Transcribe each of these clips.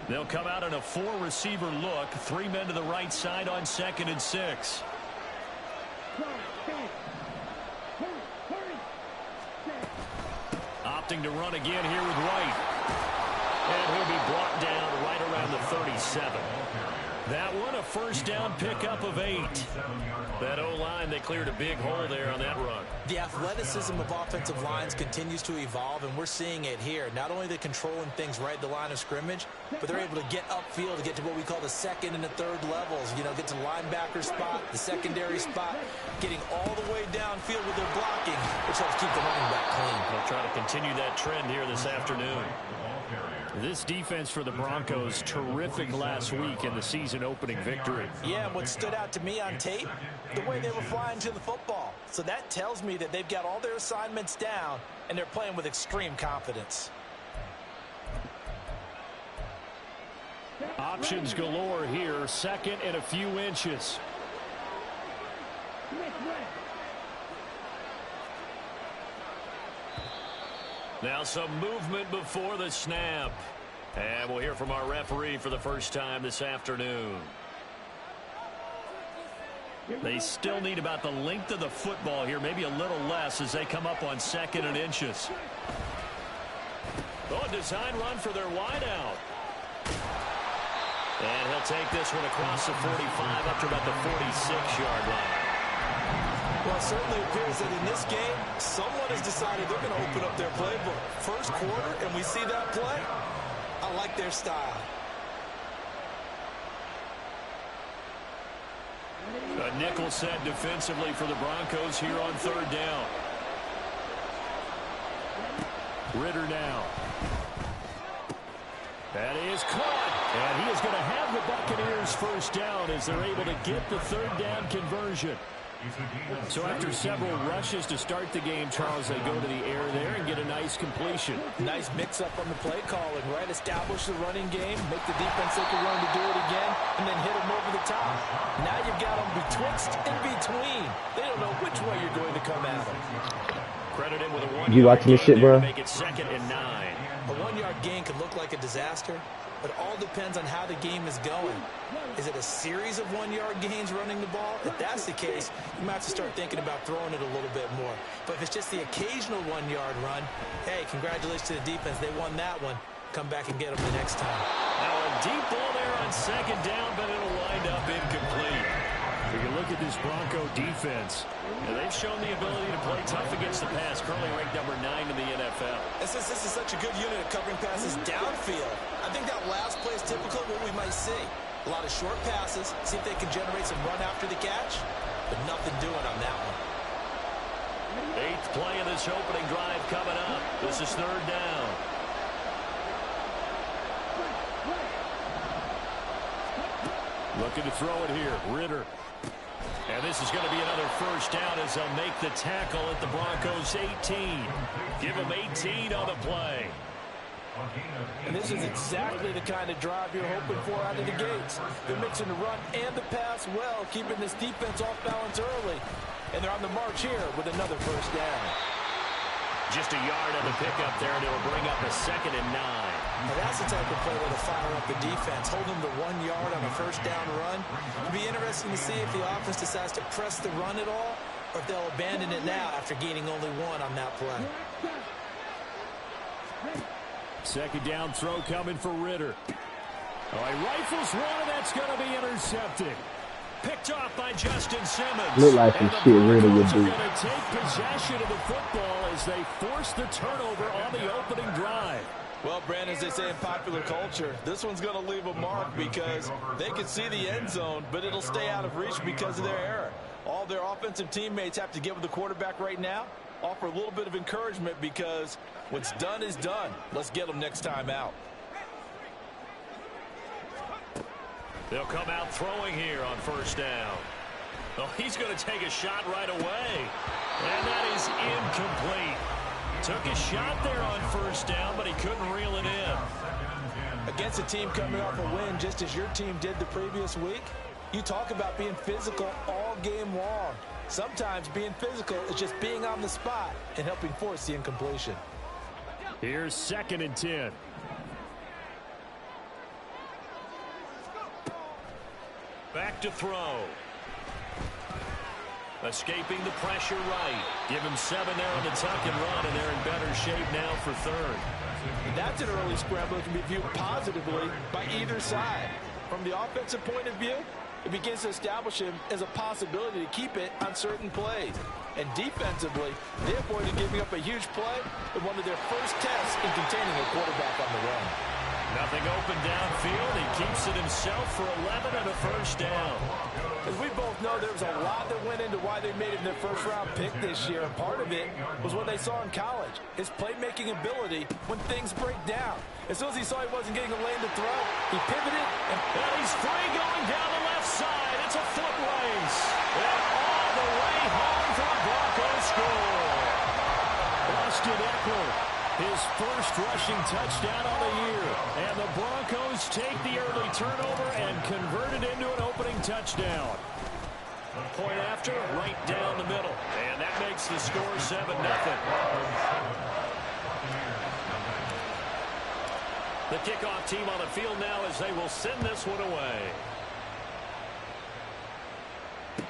They'll come out in a 4-receiver look. 3 men to the right side on 2nd and 6. Opting to run again here with White. And he'll be brought down right around the 37. That one, a first down pickup of 8. That O-line, they cleared a big hole there on that run. The athleticism of offensive lines continues to evolve, and we're seeing it here. Not only are they controlling things right at the line of scrimmage, but they're able to get upfield to get to what we call the 2nd and the 3rd levels. You know, get to the linebacker spot, the secondary spot, getting all the way downfield with their blocking, which helps keep the running back clean. They'll try to continue that trend here this afternoon. This defense for the Broncos, terrific last week in the season-opening victory. Yeah, and what stood out to me on tape, the way they were flying to the football. So that tells me that they've got all their assignments down, and they're playing with extreme confidence. Options galore here, 2nd and a few inches. Now some movement before the snap. And we'll hear from our referee for the first time this afternoon. They still need about the length of the football here, maybe a little less as they come up on 2nd and inches. Oh, a design run for their wideout. And he'll take this one across the 45 up to about the 46-yard line. Well, it certainly appears that in this game, someone has decided they're going to open up their playbook. First quarter, and we see that play. I like their style. A nickel set defensively for the Broncos here on 3rd down. Ritter now. That is caught. And he is going to have the Buccaneers first down as they're able to get the 3rd down conversion. So after several rushes to start the game, Charles, they go to the air there and get a nice completion. Nice mix-up on the play calling, right? Establish the running game, make the defense think you're going to do it again, and then hit them over the top. Now you've got them betwixt and between. They don't know which way you're going to come at them. Credit him with a 1-yard You watching this shit, bro? Make it 2nd and 9. A 1-yard gain could look like a disaster, but all depends on how the game is going. Is it a series of 1-yard gains running the ball? If that's the case, you might have to start thinking about throwing it a little bit more. But if it's just the occasional 1-yard run, hey, congratulations to the defense. They won that one. Come back and get them the next time. Now a deep ball there on 2nd down, but it'll wind up incomplete. If you look at this Bronco defense, they've shown the ability to play tough against the pass, currently ranked number 9 in the NFL. And since this is such a good unit of covering passes downfield, I think that last play is typical of what we might see. A lot of short passes, see if they can generate some run after the catch, but nothing doing on that one. 8th play of this opening drive coming up. This is 3rd down. Looking to throw it here, Ritter. And this is going to be another first down as they'll make the tackle at the Broncos 18. Give them 18 on the play. And this is exactly the kind of drive you're hoping for out of the gates. They're mixing the run and the pass well, keeping this defense off balance early. And they're on the march here with another first down. Just a yard on the pickup there, and it'll bring up a 2nd and 9. Now that's the type of play that'll fire up the defense. Hold them to 1 yard on a first down run. It'll be interesting to see if the offense decides to press the run at all, or if they'll abandon it now after gaining only 1 on that play. 2nd down throw coming for Ritter. Oh, he rifles one, and that's going to be intercepted. Picked off by Justin Simmons. Look like some shit Ritter would do. Going to take possession of the football as they force the turnover on the opening drive. Well, Brandon, as they say in popular culture, this one's going to leave a mark because they can see the end zone, but it'll stay out of reach because of their error. All their offensive teammates have to get with the quarterback right now, offer a little bit of encouragement because what's done is done. Let's get them next time out. They'll come out throwing here on first down. Oh, he's going to take a shot right away. And that is incomplete. Took a shot there on first down, but he couldn't reel it in. Against a team coming off a win just as your team did the previous week, you talk about being physical all game long. Sometimes being physical is just being on the spot and helping force the incompletion. Here's 2nd and 10. Back to throw. Escaping the pressure right. Give him 7 there on the tuck and run, and they're in better shape now for third. That's an early scramble that can be viewed positively by either side. From the offensive point of view, it begins to establish him as a possibility to keep it on certain plays. And defensively, they avoided giving up a huge play in one of their first tests in containing a quarterback on the run. Nothing open downfield. He keeps it himself for 11 and a first down. As we both know, there was a lot that went into why they made him their first-round pick this year, and part of it was what they saw in college, his playmaking ability when things break down. As soon as he saw he wasn't getting a lane to throw, he pivoted, and he's free going down the left side. It's a foot race. And all the way home for a Broncos score. Austin Eckler, his first rushing touchdown on the year. And the Broncos take the early turnover and convert it into an opening touchdown. Point after, right down the middle. And that makes the score 7-0. The kickoff team on the field now as they will send this one away.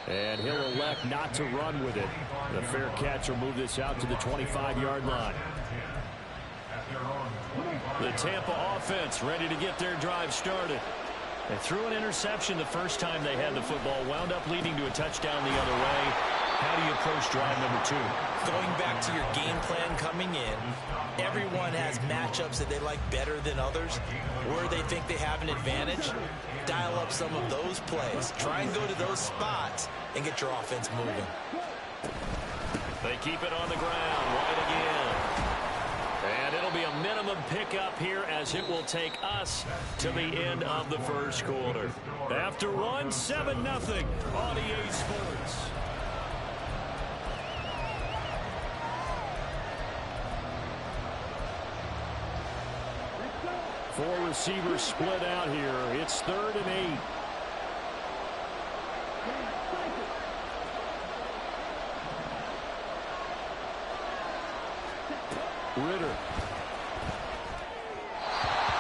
And he'll elect not to run with it. The fair catch will move this out to the 25-yard line. The Tampa offense ready to get their drive started. They threw an interception the first time they had the football, wound up leading to a touchdown the other way. How do you approach drive number 2? Going back to your game plan coming in, everyone has matchups that they like better than others. Where they think they have an advantage, dial up some of those plays. Try and go to those spots and get your offense moving. They keep it on the ground. White again. And it'll be a minimum pickup here as it will take us to the end of the first quarter. After one, 7-0 on EA Sports. Four receivers split out here. It's 3rd and 8. Ritter.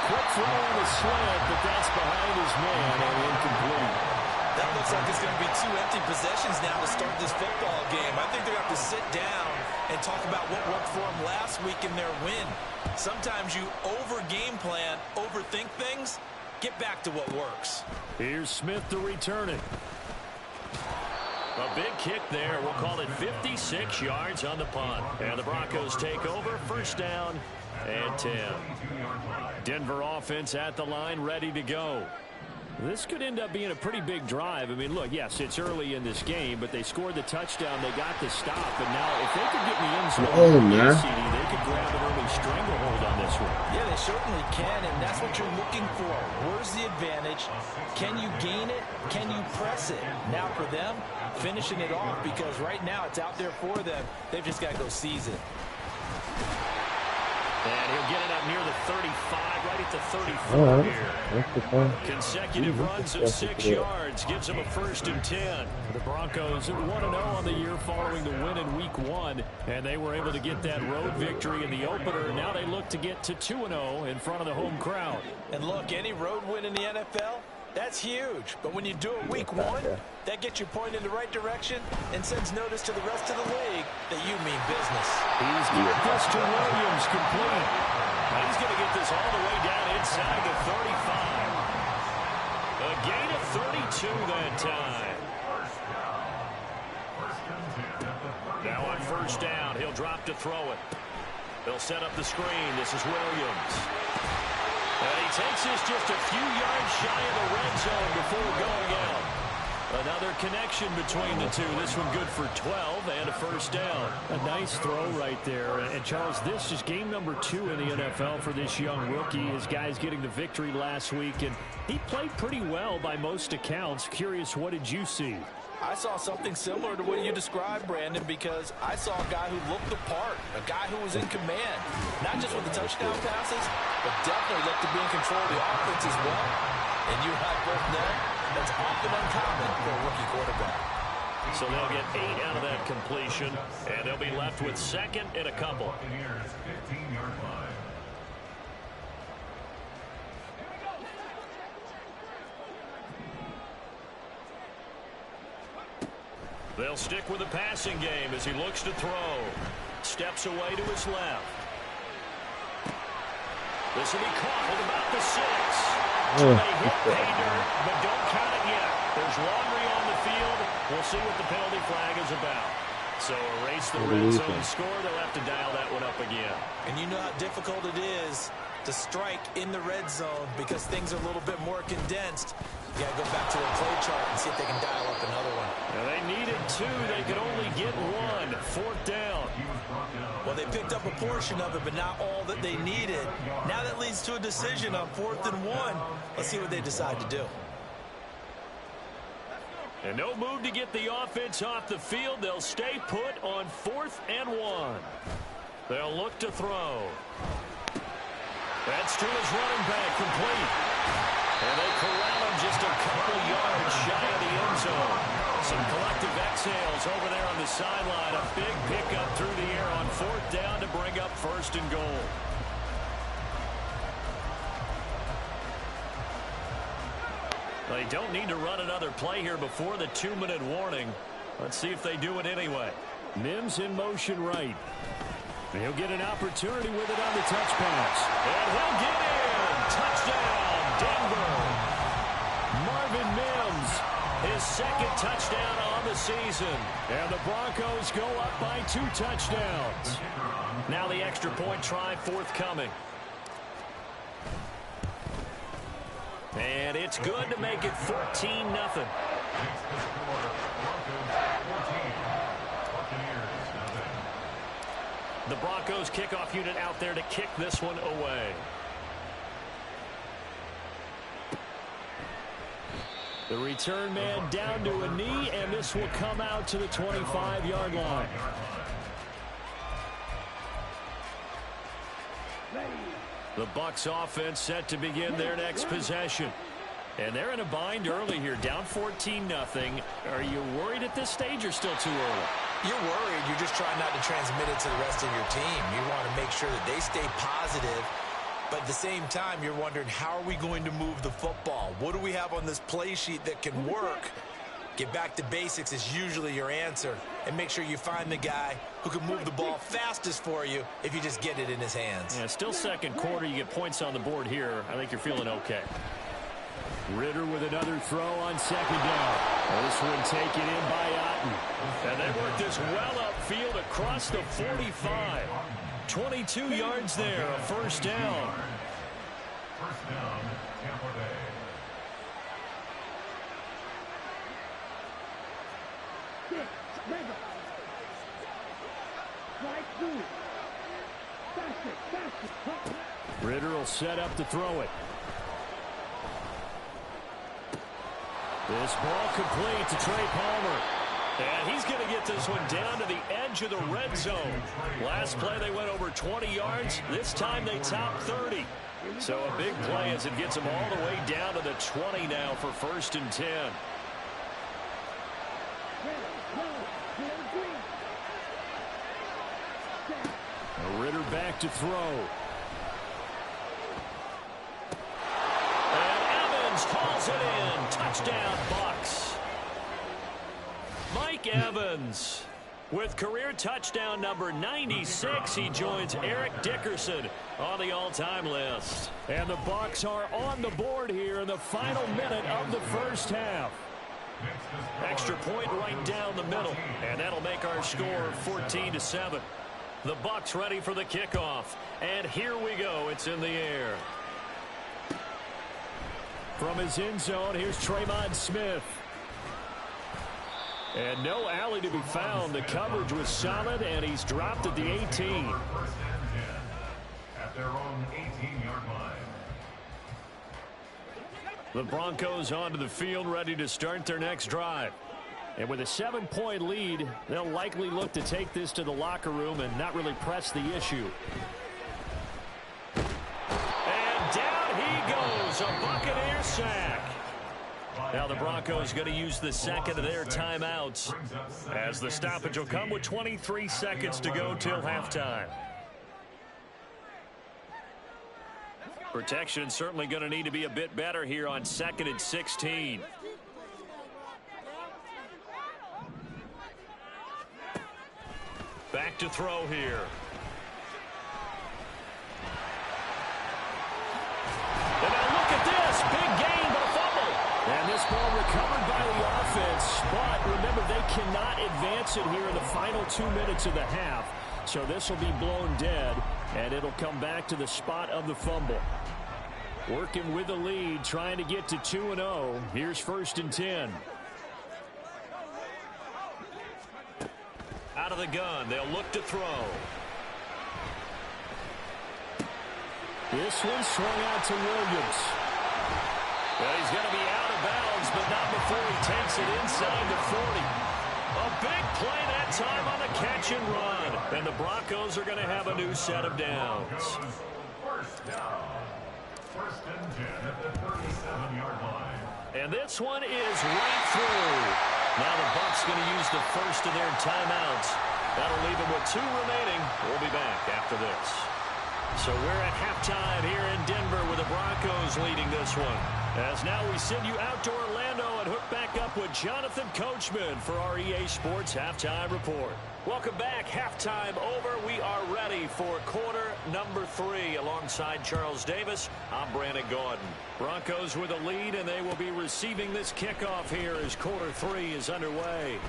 Quick throw on the slant, but that's behind his man and incomplete. That looks like it's going to be 2 empty possessions now to start this football game. I think they're going to have to sit down and talk about what worked for them last week in their win. Sometimes you over-game plan, overthink things. Get back to what works. Here's Smith to return it. A big kick there. We'll call it 56 yards on the punt. And the Broncos take over. First down and 10. Denver offense at the line, ready to go. This could end up being a pretty big drive. I mean, look, yes, it's early in this game, but they scored the touchdown. They got the stop. And now if they could get in the end zone, they could grab an early stranglehold on this one. Yeah, they certainly can, and that's what you're looking for. Where's the advantage? Can you gain it? Can you press it? Now for them, finishing it off, because right now it's out there for them. They've just got to go seize it. And he'll get it up near the 35, right at the 34 here. Consecutive runs of 6 yards gives them a 1st and 10. The Broncos 1-0 on the year following the win in Week 1, and they were able to get that road victory in the opener. Now they look to get to 2-0 in front of the home crowd. And look, any road win in the NFL, that's huge. But when you do it Week 1, that gets you pointed in the right direction and sends notice to the rest of the league that you mean business. He's got this to Williams complete. He's going to get this all the way down inside the 35. A gain of 32 that time. Now on first down, he'll drop to throw it. They'll set up the screen. This is Williams. And he takes this just a few yards shy of the red zone before going out. Another connection between the two. This one good for 12 and a first down. A nice throw right there. And Charles, this is game number 2 in the NFL for this young rookie. His guys getting the victory last week, and he played pretty well by most accounts. Curious, what did you see? I saw something similar to what you described, Brandon, because I saw a guy who looked the part, a guy who was in command, not just with the touchdown passes, but definitely looked to be in control of the offense as well. And you and I both know that's often uncommon for a rookie quarterback. So they'll get 8 out of that completion, and they'll be left with 2nd and a couple. They'll stick with the passing game as he looks to throw. Steps away to his left. This will be caught at about the 6. They hit pay dirt, but don't count it yet. There's laundry on the field. We'll see what the penalty flag is about. So erase the red zone score. They'll have to dial that one up again. And you know how difficult it is to strike in the red zone because things are a little bit more condensed. You got to go back to their play chart and see if they can dial up another one. Now they needed 2. They could only get 1. 4th down. Well, they picked up a portion of it, but not all that they needed. Now that leads to a decision on 4th and 1. Let's see what they decide to do. And no move to get the offense off the field. They'll stay put on 4th and 1. They'll look to throw. That's to his running back, complete. And they corral him just a couple yards shy of the end zone. Some collective exhales over there on the sideline. A big pickup through the air on 4th down to bring up 1st and goal. They don't need to run another play here before the 2-minute warning. Let's see if they do it anyway. Mims in motion right. He'll get an opportunity with it on the touch pass. And he'll get in. Touchdown, Denver. Marvin Mims, his 2nd touchdown on the season. And the Broncos go up by 2 touchdowns. Now the extra point try forthcoming. And it's good to make it 14-0. The Broncos kickoff unit out there to kick this one away. The return man down to a knee, and this will come out to the 25-yard line. The Bucs offense set to begin their next possession. And they're in a bind early here, down 14-0. Are you worried at this stage or still too early? You're worried. You're just trying not to transmit it to the rest of your team. You want to make sure that they stay positive. But at the same time, you're wondering, how are we going to move the football? What do we have on this play sheet that can work? Get back to basics is usually your answer. And make sure you find the guy who can move the ball fastest for you if you just get it in his hands. Yeah, still 2nd quarter. You get points on the board here. I think you're feeling okay. Ritter with another throw on 2nd down. This one taken in by Otten. And they work this well upfield across the 45. 22 yards there, a 1st down. First down, Tampa Bay. Ritter will set up to throw it. This ball complete to Trey Palmer. And he's going to get this one down to the edge of the red zone. Last play they went over 20 yards. This time they top 30. So a big play as it gets them all the way down to the 20 now for 1st and 10. Ritter back to throw. And Evans hauls it in. Touchdown, Bucs. Mike Evans with career touchdown number 96. He joins Eric Dickerson on the all-time list. And the Bucs are on the board here in the final minute of the 1st half. Extra point right down the middle, and that'll make our score 14-7. The Bucs ready for the kickoff, and here we go. It's in the air. From his end zone, here's Tremon Smith. And no alley to be found. The coverage was solid, and he's dropped at the 18. First and 10 at their own 18-yard line. The Broncos onto the field, ready to start their next drive. And with a 7-point lead, they'll likely look to take this to the locker room and not really press the issue. And down he goes, a Buccaneer sack. Now the Broncos going to use the 2nd of their timeouts as the stoppage will come with 23 seconds to go till halftime. Protection certainly going to need to be a bit better here on 2nd and 16. look to throw here. And now look at this. Big gain, but a fumble. And this ball recovered by the offense. But remember, they cannot advance it here in the final 2 minutes of the half. So this will be blown dead, and it'll come back to the spot of the fumble. Working with the lead, trying to get to 2-0. Here's 1st and 10. Out of the gun, they'll look to throw. This one swung out to Williams. Well, he's going to be out of bounds, but not before he takes it inside the 40. A big play that time on the catch and run. And the Broncos are going to have a new set of downs. First down. 1st and 10 at the 37-yard line. And this one is right through. Now the Bucs going to use the first of their timeouts. That'll leave them with 2 remaining. We'll be back after this. So we're at halftime here in Denver with the Broncos leading this one. As now we send you out to Orlando and hook back up with Jonathan Coachman for our EA Sports Halftime Report. Welcome back. Halftime over. We are ready for quarter number 3. Alongside Charles Davis, I'm Brandon Gordon. Broncos with a lead, and they will be receiving this kickoff here as quarter 3 is underway.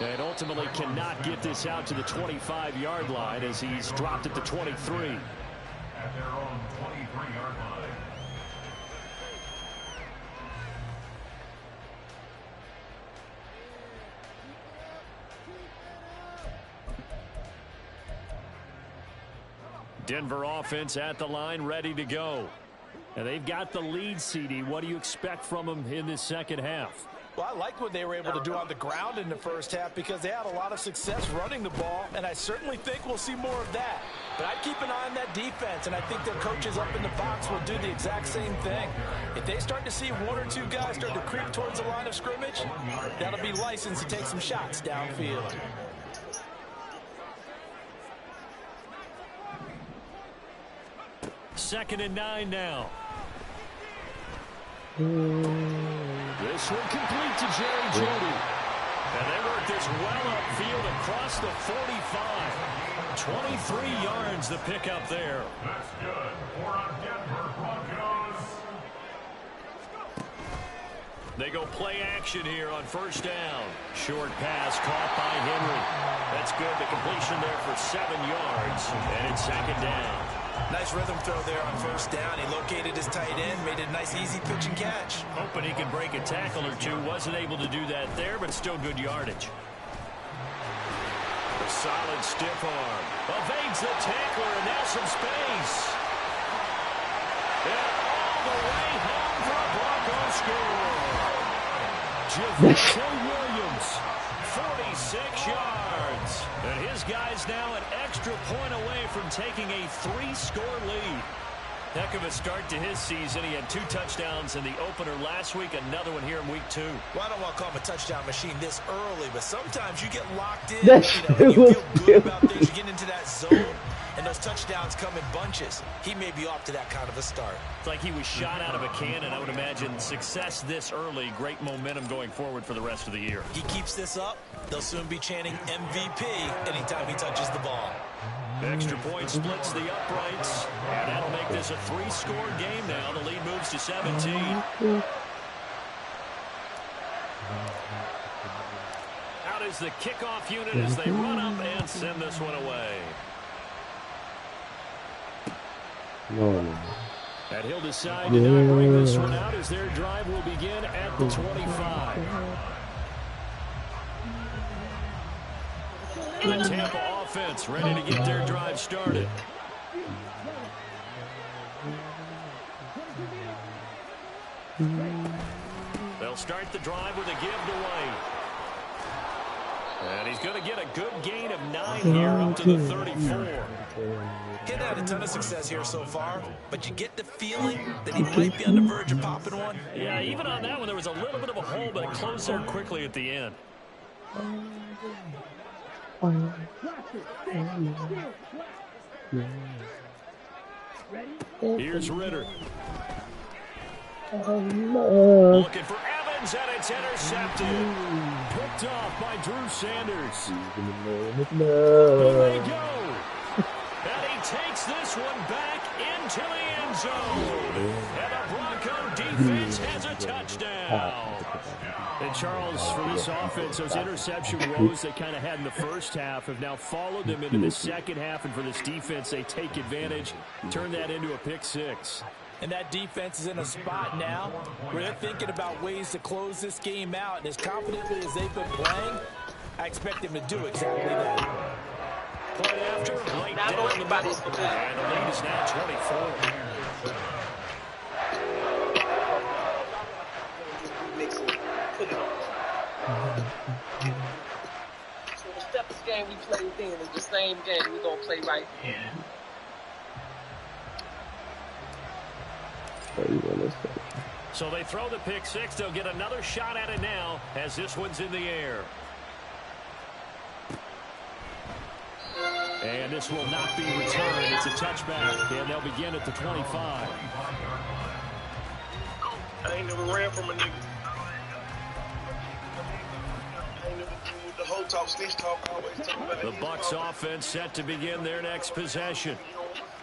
And ultimately cannot get this out to the 25-yard line as he's dropped at the 23. At their own 23-yard line. Denver offense at the line, ready to go. And they've got the lead, CD. What do you expect from them in this second half? Well, I liked what they were able to do on the ground in the first half because they had a lot of success running the ball, and I certainly think we'll see more of that. But I'd keep an eye on that defense, and I think their coaches up in the box will do the exact same thing. If they start to see 1 or 2 guys start to creep towards the line of scrimmage, that'll be licensed to take some shots downfield. Second and 9 now. This one complete to Jerry Jeudy. And they work this well upfield across the 45. 23 yards the pickup there. That's good for our Denver Broncos. They go play action here on 1st down. Short pass caught by Henry. That's good. The completion there for 7 yards. And it's 2nd down. Nice rhythm throw there on 1st down. He located his tight end, made it a nice easy pitch and catch. Hoping he could break a tackle or two. Wasn't able to do that there, but still good yardage. A solid stiff arm. Evades the tackler, and now some space. And all the way home for a Broncos score. Javonte Williams, 46 yards. And his guy's now an extra point away from taking a 3-score lead. Heck of a start to his season. He had 2 touchdowns in the opener last week, another one here in week 2. Well, I don't want to call him a touchdown machine this early, but sometimes you get locked in. You feel good about things. You get into that zone, and those touchdowns come in bunches. He may be off to that kind of a start. It's like he was shot out of a cannon. I would imagine success this early, great momentum going forward for the rest of the year. He keeps this up, they'll soon be chanting MVP anytime he touches the ball. Extra point splits the uprights, and that'll make this a 3-score game now. The lead moves to 17. Out is the kickoff unit as they run up and send this one away. And he'll decide to not bring this one out as their drive will begin at the 25. The Tampa offense ready to get their drive started. They'll start the drive with a give to White. And he's going to get a good gain of 9 here up to the 34. He's had a ton of success here so far, but you get the feeling that he might be on the verge of popping one. Yeah, even on that one, there was a little bit of a hole, but it closed there quickly at the end. Here's Ritter. Looking for Evans. runs, and it's intercepted. Picked off by Drew Sanders. Away they go. And he takes this one back into the end zone. And the Bronco defense has a touchdown. And Charles, for this offense, those interception woes they kind of had in the first half have now followed them into the second half. And for this defense, they take advantage, turn that into a pick six. And that defense is in a spot now where they're thinking about ways to close this game out. And as confidently as they've been playing, I expect them to do exactly that. Play after, right down the middle. And the lead is now 24. So the steps game we played then is the same game we're going to play right here. So they throw the pick six. They'll get another shot at it now as this one's in the air. And this will not be returned. It's a touchback, and they'll begin at the 25. I ain't never ran from a nigga. I ain't never do the whole talk, snitch talk, always talk about The Bucs offense set to begin their next possession.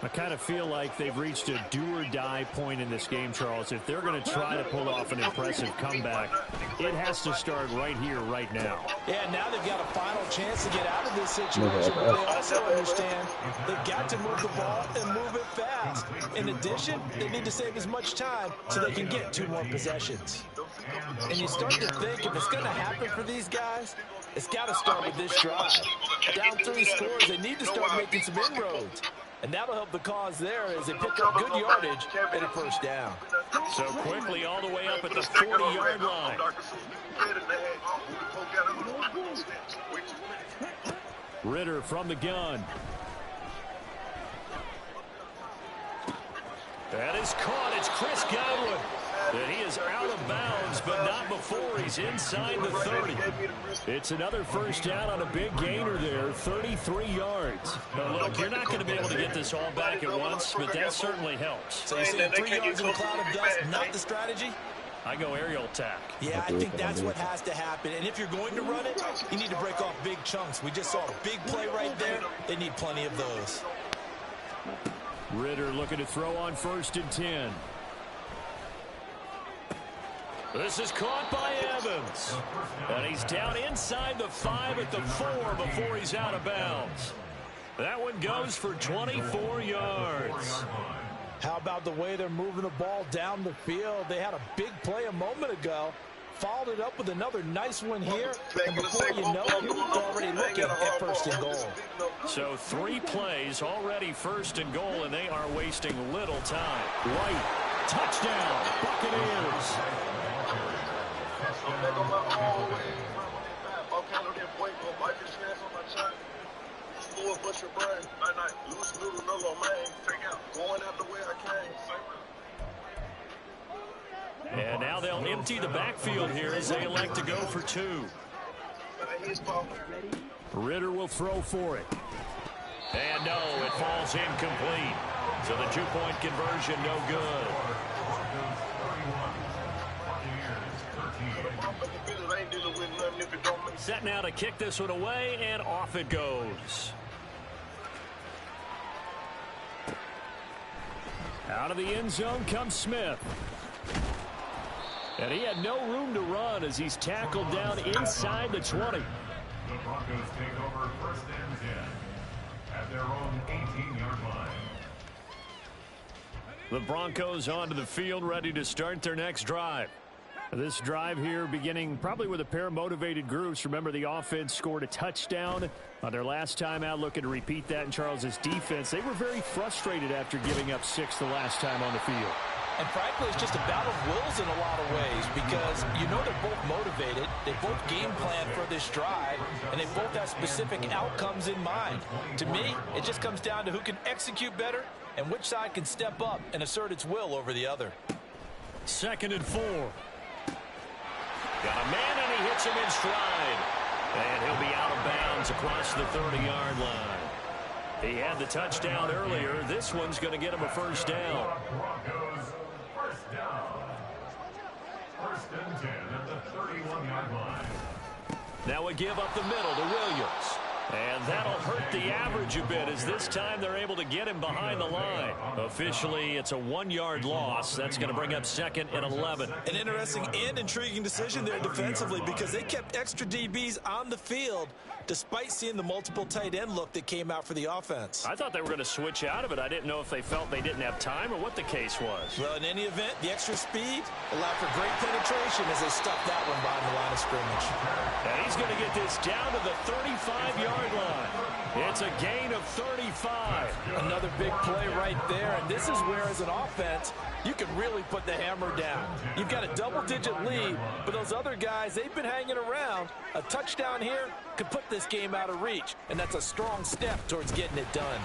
I kind of feel like they've reached a do-or-die point in this game, Charles. If they're going to try to pull off an impressive comeback, it has to start right here, right now. Yeah, now they've got a final chance to get out of this situation, but they also understand they've got to move the ball and move it fast. In addition, they need to save as much time so they can get 2 more possessions. And you start to think if it's going to happen for these guys, it's got to start with this drive. Down 3 scores, they need to start making some inroads. And that'll help the cause there as they pick up good yardage and a first down. So quickly all the way up at the 40-yard line. Ritter from the gun. That is caught. It's Chris Godwin. And he is out of bounds, but not before he's inside the 30. It's another first down on a big gainer there, 33 yards. Now look, you're not going to be able to get this all back at once, but that certainly helps. So you're saying 3 yards in a cloud of dust, not the strategy? I go aerial attack. Yeah, I think that's what has to happen. And if you're going to run it, you need to break off big chunks. We just saw a big play right there. They need plenty of those. Ritter looking to throw on 1st and 10. This is caught by Evans. And he's down inside the 5 at the 4 before he's out of bounds. That one goes for 24 yards. How about the way they're moving the ball down the field? They had a big play a moment ago. Followed it up with another nice one here. And before you know it, you're already looking at 1st and goal. So 3 plays already 1st and goal, and they are wasting little time. White, touchdown, Buccaneers. And now they'll empty the backfield here as they elect to go for 2. Ritter will throw for it. And no, it falls incomplete. So the 2-point conversion no good. Set now to kick this one away, and off it goes. Out of the end zone comes Smith. And he had no room to run as he's tackled down inside the 20. The Broncos take over 1st and 10 at their own 18-yard line. The Broncos onto the field, ready to start their next drive. This drive here beginning probably with a pair of motivated groups. Remember, the offense scored a touchdown on their last time out, looking to repeat that in Charles's defense. They were very frustrated after giving up 6 the last time on the field. And frankly, it's just a battle of wills in a lot of ways because you know they're both motivated, they both game plan for this drive, and they both have specific outcomes in mind. To me, it just comes down to who can execute better and which side can step up and assert its will over the other. 2nd and 4. Got a man, and he hits him in stride. And he'll be out of bounds across the 30-yard line. He had the touchdown earlier. This one's going to get him a 1st down. Broncos, 1st down. 1st and 10 at the 31-yard line. Now we give up the middle to Williams. And that'll hurt the average a bit as this time they're able to get him behind the line. Officially, it's a 1-yard loss. That's going to bring up 2nd and 11. An interesting and intriguing decision there defensively because they kept extra DBs on the field despite seeing the multiple tight end look that came out for the offense. I thought they were going to switch out of it. I didn't know if they felt they didn't have time or what the case was. Well, in any event, the extra speed allowed for great penetration as they stuffed that one behind the line of scrimmage. And he's going to get this down to the 35-yard line. It's a gain of 35. Another big play right there, and this is where, as an offense, you can really put the hammer down. You've got a double-digit lead, but those other guys, they've been hanging around. A touchdown here could put this game out of reach, and that's a strong step towards getting it done.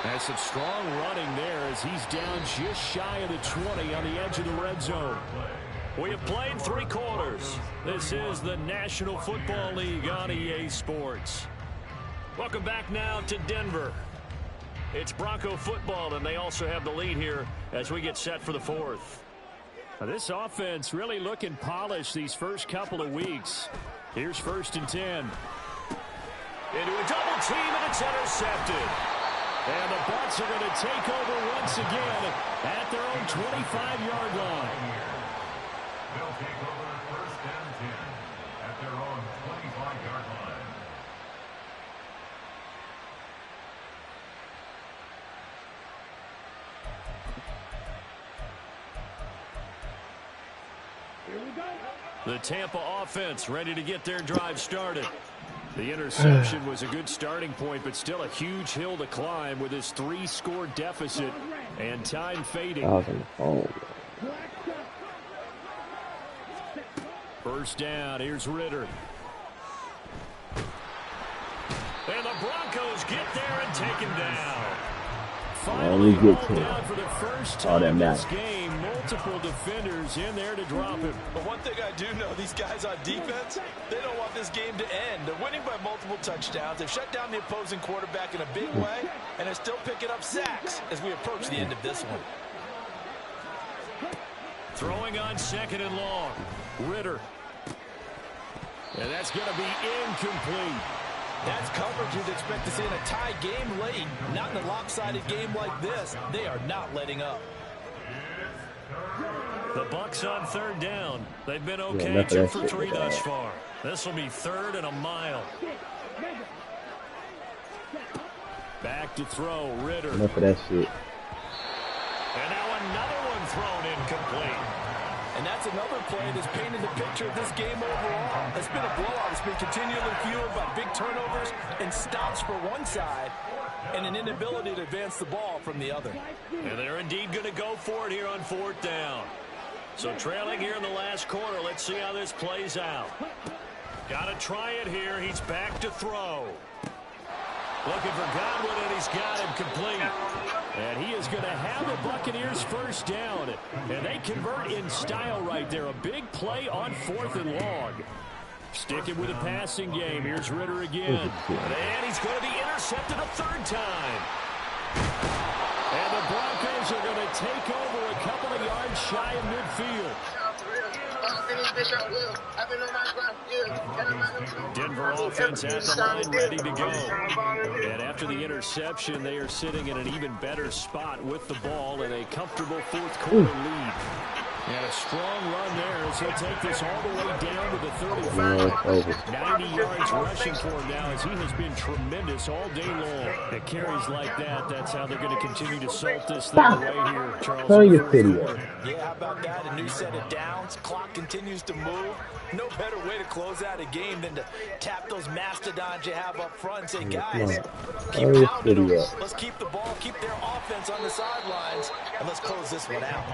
That's some strong running there as he's down just shy of the 20 on the edge of the red zone. We have played 3 quarters. This is the National Football League on EA Sports. Welcome back now to Denver. It's Bronco football, and they also have the lead here as we get set for the 4th. Now, this offense really looking polished these first couple of weeks. Here's 1st and 10. Into a double team, and it's intercepted. And the Bucs are going to take over once again at their own 25-yard line. They'll take over 1st and 10 at their own 25-yard line. The Tampa offense ready to get their drive started. The interception was a good starting point, but still a huge hill to climb with his 3-score deficit and time fading. First down, here's Ritter. And the Broncos get there and take him down. Finally get to down for the first time in this game. Multiple defenders in there to drop him. But one thing I do know, these guys on defense, they don't want this game to end. They're winning by multiple touchdowns. They've shut down the opposing quarterback in a big way, and they're still picking up sacks as we approach the end of this one. Throwing on 2nd and long. Ritter. And that's going to be incomplete. That's coverage you'd expect to see in a tie game late. Not in a lopsided game like this. They are not letting up. The Bucs on 3rd down. They've been okay 2 for 3 thus far. This will be 3rd and a mile. Back to throw, Ritter. Enough of that shit. And now another one thrown incomplete. And that's another play that's painted the picture of this game overall. It's been a blowout. It's been continually fueled by big turnovers and stops for one side and an inability to advance the ball from the other. And they're indeed going to go for it here on 4th down. So trailing here in the last quarter. Let's see how this plays out. Got to try it here. He's back to throw. Looking for Godwin, and he's got him complete. And he is going to have the Buccaneers first down. And they convert in style right there. A big play on 4th and long. Sticking with the passing game. Here's Ritter again. And he's going to be intercepted a 3rd time. And the Broncos are going to take over a couple of yards shy of midfield. Denver offense at the line, ready to go. And after the interception, they are sitting in an even better spot with the ball in a comfortable 4th quarter lead. And a strong run there as he'll take this all the way down to the 35. 90 yards rushing for him now as he has been tremendous all day long. At carries like that, that's how they're going to continue to salt this thing away here, Charles. Yeah, how about that? A new set of downs. Clock continues to move. No better way to close out a game than to tap those mastodons you have up front and say, guys, keep pounding them. Let's keep the ball, keep their offense on the sidelines, and let's close this one out.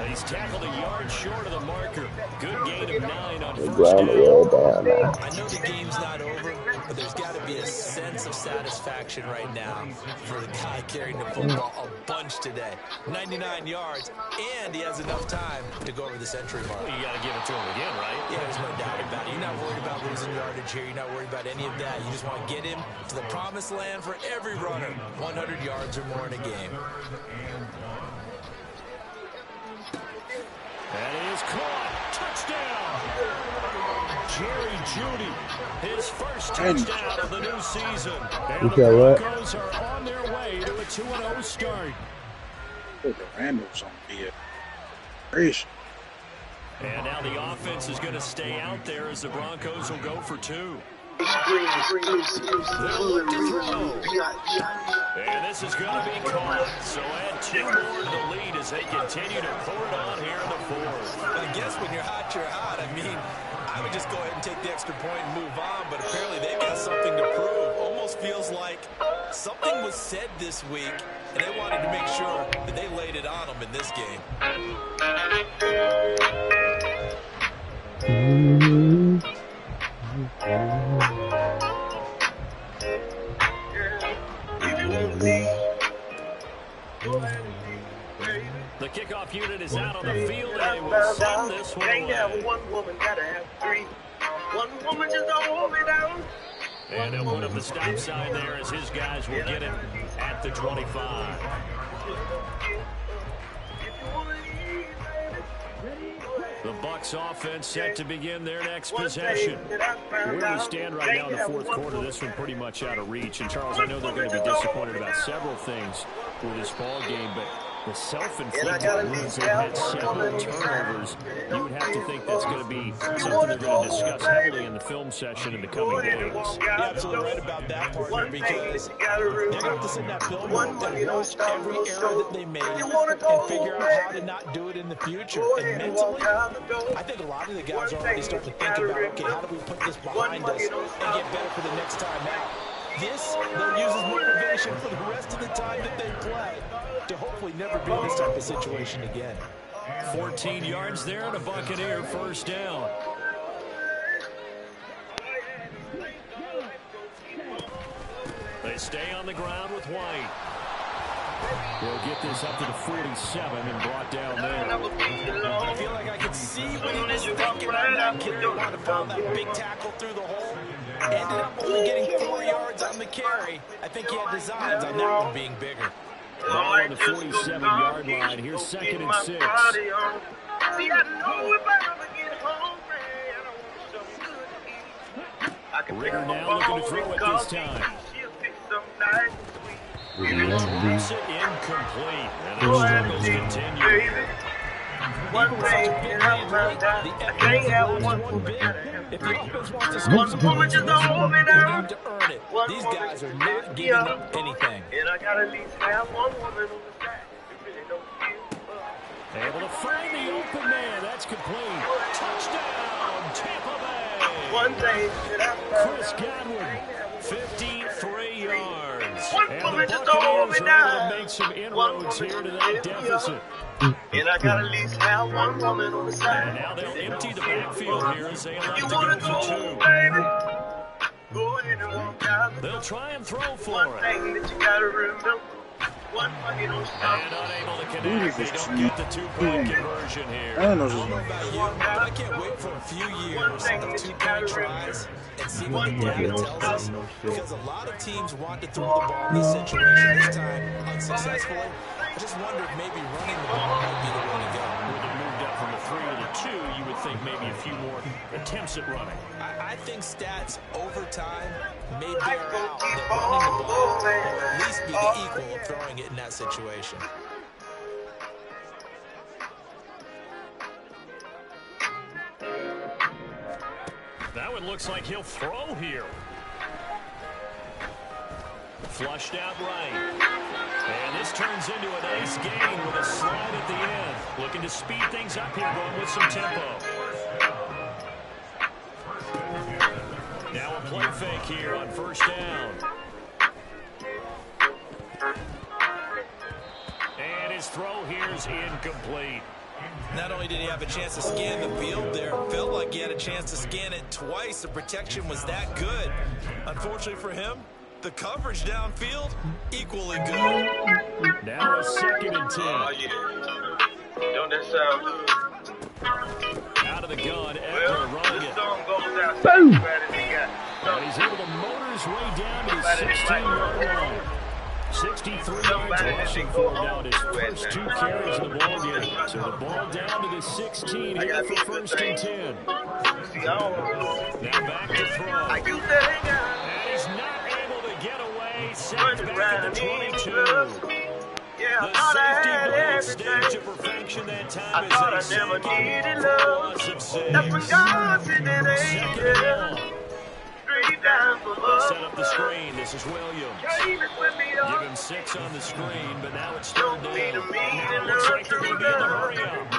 He's tackled a yard short of the marker. Good gain of 9 on 1st down. I know the game's not over, but there's got to be a sense of satisfaction right now for the guy carrying the football a bunch today. 99 yards, and he has enough time to go over the century mark. Well, you got to give it to him again, right? Yeah, there's no doubt about it. You're not worried about losing yardage here. You're not worried about any of that. You just want to get him to the promised land for every runner. 100 yards or more in a game. And caught. Touchdown. Jerry Jeudy, his first touchdown of the new season. And the Broncos are on their way to a 2-0 start. The Randall's on the race. And now the offense is going to stay out there as the Broncos will go for two. They'll look to throw. And this is going to be caught. So add 2 more to the lead as they continue to pour it on here in the fourth. I guess when you're hot, you're hot. I mean, I would just go ahead and take the extra point and move on, but apparently they've got something to prove. Almost feels like something was said this week, and they wanted to make sure that they laid it on them in this game. The kickoff unit is out on the field, and they will send this one away. One woman, gotta have 3. One woman just don't hold me down. And they'll put up the stop sign there as his guys will get it at the 25. The Bucs offense set to begin their next possession. Where we stand right now in the fourth quarter, this one pretty much out of reach. And, Charles, I know they're going to be disappointed about several things with this ball game, but the self-inflicted wounds, they've had several turnovers. You would have to think that's going to be something they're going to discuss heavily in the film session in the coming days. You're absolutely right about that, partner, because they're going to have to sit in that film room and watch every error that they made and figure out how to not do it in the future. And mentally, I think a lot of the guys are already starting to think about, okay, how do we put this behind us and get better for the next time out? This, they'll use as motivation for the rest of the time that they play to hopefully never be in this type of situation again. 14 yards there and a Buccaneer first down. They stay on the ground with White. They'll get this up to the 47 and brought down there. I feel like I can see what he was thinking on that kid. They wanted to follow that big tackle through the hole. Ended up only getting 4 yards on the carry. I think he had designs on that one being bigger. Ball on the 47-yard line. Here's 2nd and 6. Ritter now looking to throw it this time. It's incomplete. And the struggles continue. Even with such a big lead late, the offense allows one big. If the offense wants to score some points in this one, they're going to have to earn it. These guys are not giving up anything. And I got at least have one woman on the side. Able to find the open man. That's complete. Touchdown, Tampa Bay. One day, Chris Godwin, 53 yards. And the Buccaneers are able to make some inroads here to that deficit. And I got at least have one woman on the side. And now they'll empty the backfield here as they elect to wanna go for go, 2. baby? Go ahead and walk out. They'll try and throw for One it. thing that you gotta remember. One fucking don't stop. And unable to connect. They don't get the 2-point conversion here. I don't know. I don't know about you, but I can't wait for a few years of 2-point tries and see what the data tells us. Because a lot of teams want to throw the ball in this situation this time unsuccessfully. I just wonder if maybe running the ball might be the way to go. With it moved up from the 3 to the 2, you would think maybe a few more attempts at running. I think stats over time may bear out that running the ball will at least be the equal of throwing it in that situation. That one looks like he'll throw here. Flushed out right. And this turns into a nice gain with a slide at the end. Looking to speed things up here, going with some tempo. Now a play fake here on first down. And his throw here is incomplete. Not only did he have a chance to scan the field there, felt like he had a chance to scan it twice. The protection was that good. Unfortunately for him, the coverage downfield, equally good. Now a 2nd and 10. Oh, yeah. Don't that sound good? Out of the gun, Eckler running it. Song goes out. Boom! And he's able to motor his way down to the 16-yard line. 63 yards rushing for him now in his first 2 carries of the ball game. So the ball down to the 16 here for 1st and 10. Now back to throw. And he's not able to get away. Sacked back at the 22. The safety ball stage of perfection that time is a second loss of 6. Second and 1. Set up the screen. This is Williams. Give him 6 on the screen, but now it's 3rd down. Looks like they're going to be in the hurry-up.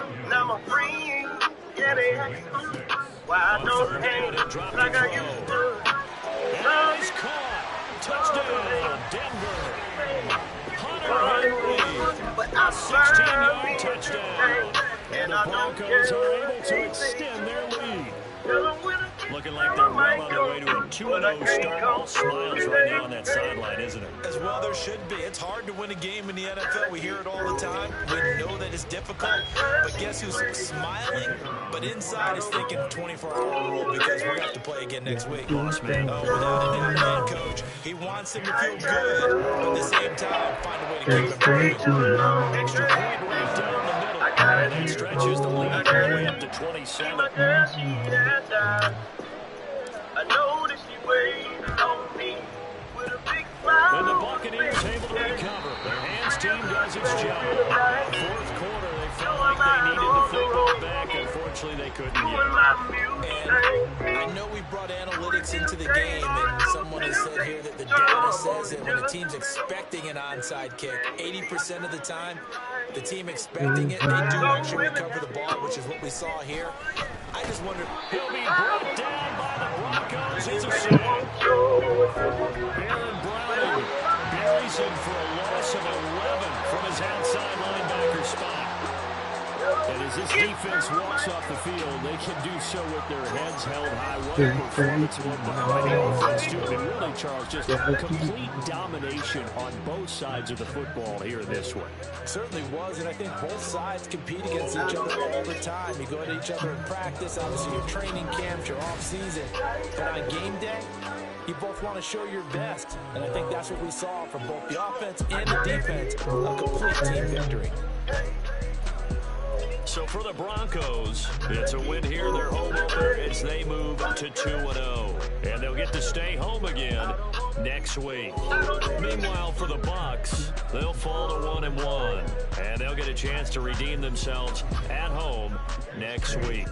On 3rd down, he'll drop the throw. And he's caught. Touchdown, Denver. Hunter Henry. A 16-yard touchdown. And the Broncos are able to extend their lead. Looking like they're well on their way to a 2-0 start. All smiles right now on that sideline, isn't it? As well there should be. It's hard to win a game in the NFL. We hear it all the time. We know that it's difficult. But guess who's smiling? But inside is thinking 24-hour rule because we're going to have to play again next week. Boss man. Oh, without a doubt, man, coach. He wants him to feel good, but at the same time, find a way to keep him moving. Extra point right down the middle. And that stretches the lead all the way up to 27. And the Buccaneers able to recover. Their hands team does its job. 4th quarter, they felt like they needed the football back. Unfortunately, they couldn't get it. And I know we brought analytics into the game, and someone has said here that the data says that when a team's expecting an onside kick, 80% of the time, the team expecting it, they do actually recover the ball, which is what we saw here. I just wonder. He'll be brought down by the Broncos. It's a sack. Aaron Browning buries him for a loss of 11 from his outside linebacker spot. And as this defense walks off the field, they can do so with their heads held high. What a performance by the offense, too. I mean, really, Charles, just complete domination on both sides of the football here this one. Certainly was, and I think both sides compete against each other all the time. You go at each other in practice, obviously your training camps, your off-season. But on game day, you both want to show your best. And I think that's what we saw from both the offense and the defense, a complete team victory. So for the Broncos, it's a win here, their home opener, as they move to 2-0. And they'll get to stay home again next week. Meanwhile, for the Bucs, they'll fall to 1-1. And they'll get a chance to redeem themselves at home next week.